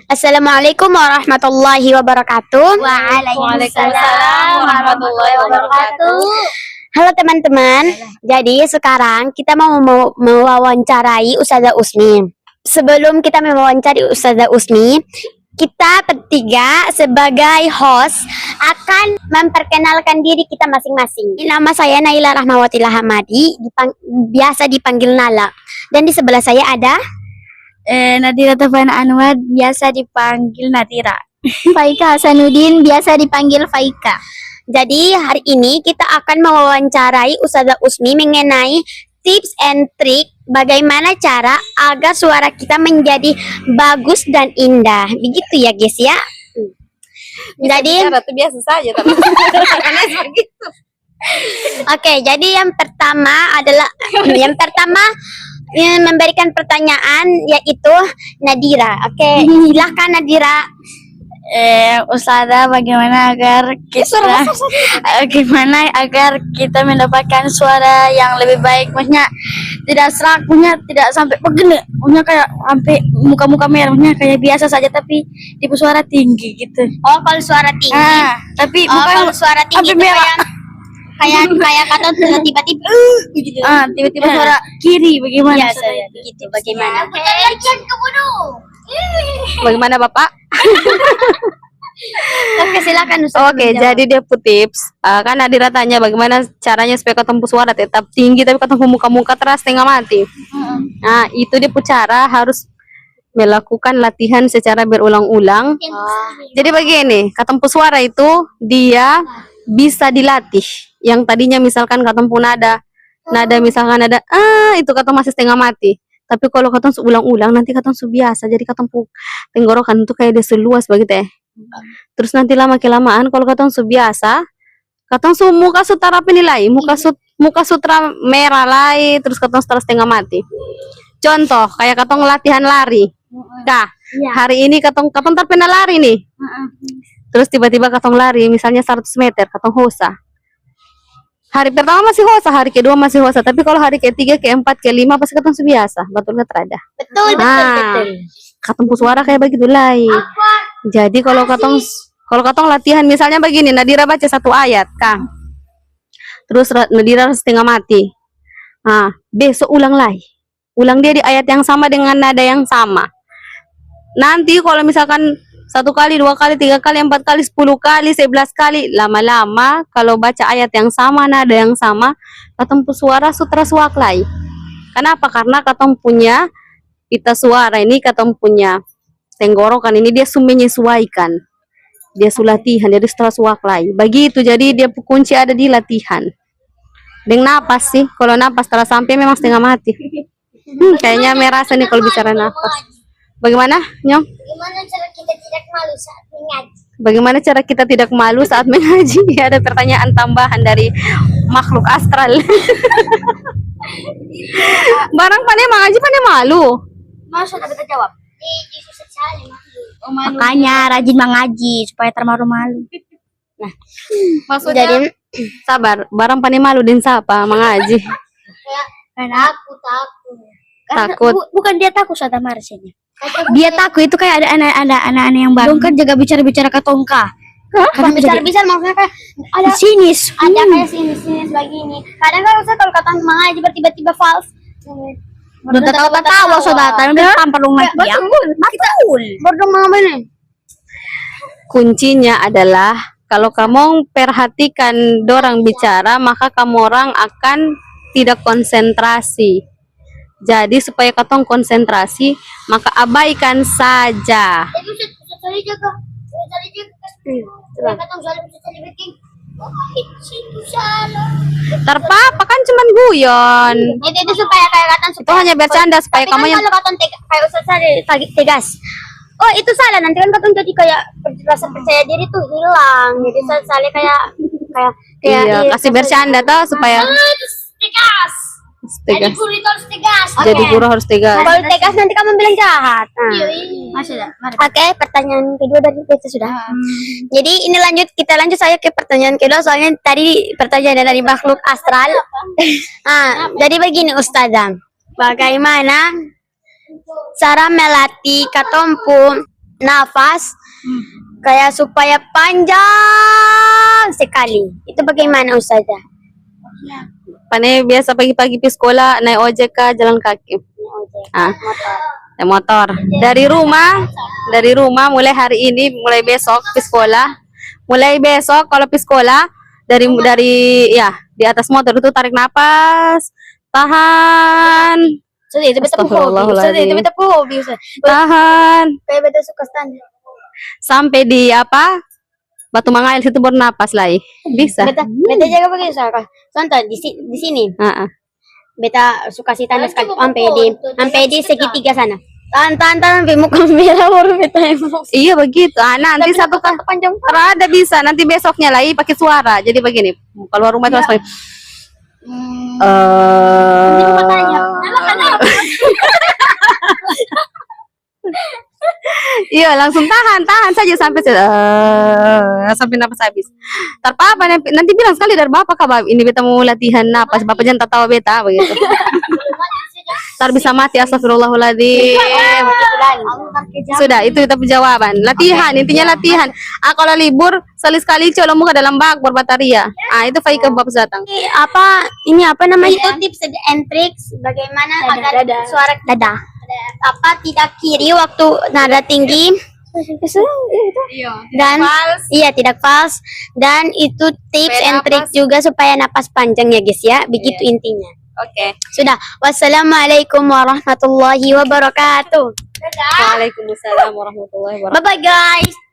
Assalamualaikum warahmatullahi wabarakatuh. Waalaikumsalam warahmatullahi wabarakatuh. Halo teman-teman. Jadi sekarang kita mau mewawancarai Ustazah Usmi. Sebelum kita mewawancari Ustazah Usmi, kita bertiga sebagai host akan memperkenalkan diri kita masing-masing. Nama saya Naila Rahmawati Hamadi, biasa dipanggil Nala. Dan di sebelah saya ada Nadira Tafana Anwar, biasa dipanggil Nadira. Faika Hasanuddin, biasa dipanggil Faika. Jadi hari ini kita akan mewawancarai Ustazah Usmi mengenai tips and trik bagaimana cara agar suara kita menjadi bagus dan indah. Begitu ya guys ya. Jadi itu biasa saja tapi begitu. Oke, jadi yang pertama adalah memberikan pertanyaan yaitu Nadira. Oke, silahkan Nadira. Ustazah, bagaimana agar kita mendapatkan suara yang lebih baik, maksudnya tidak serak, maksudnya tidak sampai begini, maksudnya kayak sampai muka-muka merahnya kayak biasa saja tapi tipe suara tinggi gitu. Oh, kalau suara tinggi. Tapi kalau suara tinggi itu kayak kata tiba-tiba begitu. Tiba-tiba suara kiri bagaimana? Biasa ya, begitu. Bagaimana? Bagaimana Bapak? Oke, silakan Ustaz. Oke, jadi dia tips. Kan Nadira tanya bagaimana caranya supaya ketemu suara tetap tinggi tapi ketemu muka-muka terus setengah mati. Nah, itu dia cara harus melakukan latihan secara berulang-ulang. Jadi begini, ketemu suara itu dia bisa dilatih. Yang tadinya misalkan ketemu nada misalkan ada itu kata masih setengah mati. Tapi kalau katong ulang-ulang nanti katong biasa, jadi katong tenggorokan itu kayak dia seluas begitu ya. Terus nanti lama kelamaan kalau katong biasa, katong muka sutara penilai, muka sutra merah lai, terus katong setengah mati. Contoh kayak katong latihan lari. Nah, hari ini katong tak pernah lari nih. Terus tiba-tiba katong lari misalnya 100 meter, katong hosa. Hari pertama masih hosa, hari kedua masih hosa, tapi kalau hari ketiga, keempat, kelima pasti katong biasa, betul nggak terada? Betul. Katong suara kayak begitu lah. Jadi kalau katong latihan misalnya begini, Nadira baca satu ayat, Kang. Terus Nadira setengah mati. Nah, besok ulang lagi. Ulang dia di ayat yang sama dengan nada yang sama. Nanti kalau misalkan 1 kali, 2 kali, 3 kali, 4 kali, 10 kali, 11 kali, lama-lama kalau baca ayat yang sama, nada yang sama, katong suara sutra suaklai. Kenapa? Karena katong punya pita suara ini, katong punya tenggorokan ini dia menyesuaikan. Dia latihan, jadi sutra suaklai. Begitu, jadi dia kunci ada di latihan. Dengan napas sih, kalau napas terus sampai memang setengah mati. Kayaknya merasa nih kalau bicara napas. Bagaimana, Nyong? Bagaimana cara kita tidak malu saat mengaji? Bagaimana cara kita tidak malu saat mengaji? Ada pertanyaan tambahan dari makhluk astral. Barang pandai mengaji pandai malu. Masa kita jawab? Makanya rajin mengaji supaya termalu-malu. Nah, maksudnya jadi, sabar, barang pandai malu dan siapa mengaji? Takut. Bukan dia takut sama Marsenya. Dia takut itu kayak ada anak-anak yang baru kan jaga bicara-bicara ke tongka. Karena bicara maksudnya kayak ada sinis. Ada kayak sinis begini. Kadang kan kalau kata mengaji tiba-tiba false. Udah tahu saudara, tapi tampar lu lagi ya. Betul. Berdong apa nih? Kuncinya adalah kalau kamu perhatikan dorang bicara, maka kamu orang akan tidak konsentrasi. Jadi supaya katong konsentrasi, maka abaikan saja. Terpapa kan cuman guyon. Itu supaya kayak kata itu hanya bercanda supaya kamu yang kalau kata kayak Ustaz tegas. Oh, itu salah, nanti kan katong jadi kayak rasa percaya diri tuh hilang. Jadi salah kayak iya, kasih bercanda tuh supaya tegas. Jadi guru itu harus tegas. Jadi guru harus tegas. Kalau tegas nanti kamu bilang jahat. Masih Oke, pertanyaan kedua dari kita sudah. Jadi ini kita lanjut saya ke pertanyaan kedua, soalnya tadi pertanyaan dari makhluk astral. Jadi begini Ustazah, bagaimana cara melatih katompu nafas kayak supaya panjang sekali. Itu bagaimana Ustazah? Pane biasa pagi-pagi pergi sekolah naik ojek kah jalan kaki? Ah, naik motor. Dari rumah mulai hari ini, mulai besok pergi sekolah. Mulai besok kalau pergi sekolah dari ya di atas motor itu tarik napas, tahan, Ustazah itu betul hobi. Ustazah itu betul hobi Ustazah. tahan Kayak betul suka stand. sampai di apa? Batu Mangail situ bernapas lagi. Bisa. Beta jaga begini Ustazah. Contoh di sini. Heeh. Beta suka si tanda sekali sampai di segitiga sana. Tahan sampai muka merah baru beta emosi. Iya begitu. Ah, nanti satu kan Panjang ada bisa. Nanti besoknya lagi pakai suara. Jadi begini. Keluar rumah itu harus pakai. Iya langsung tahan saja sampai sampai napas habis. Apa nanti bilang sekali dari bapak kak, ini beta mau latihan napas, bapak jangan tahu beta begitu. Ntar bisa mati, astagfirullahaladzim. Sudah itu kita jawaban. Latihan, intinya latihan. Ah kalau libur sekali colok muka dalam bak berbataria. Ah itu faik ke bapak datang. Ini apa namanya? Itu tips and tricks bagaimana agar suara dada tidak kiri waktu nada tinggi dan iya tidak fals, dan itu tips and tricks juga supaya napas panjang ya guys ya, begitu intinya. Oke. Sudah. Wassalamualaikum warahmatullahi wabarakatuh. Waalaikumsalam warahmatullahi wabarakatuh. Bye bye guys.